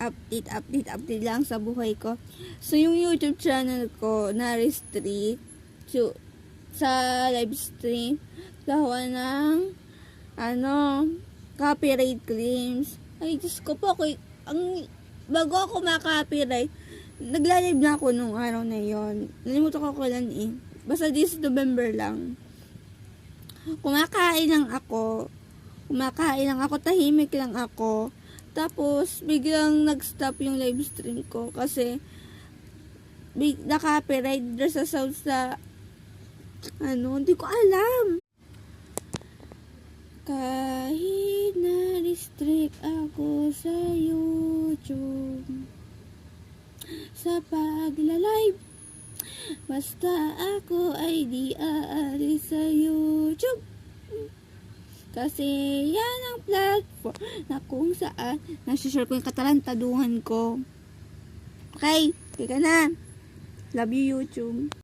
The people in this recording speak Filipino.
update lang sa buhay ko. So, yung YouTube channel ko na-restrict sa live stream gawa ng copyright claims. Ay, Diyos ko po, bago ako maka-copyright, nagla-live na ako nung araw na yon. Nalimutan ko kailan eh. Basta this November lang. Kumakain lang ako, tahimik lang ako. Tapos, biglang nag-stop yung live stream ko kasi na-copyright sa sound sa hindi ko alam. Kahit na-restrict ako sa YouTube sa pagla-live, basta ako ay di aalis sa YouTube. Kasi yan ang platform na kung saan nasi-share ko yung katarantaduhan ko. Okay, kaya na. Love you, YouTube.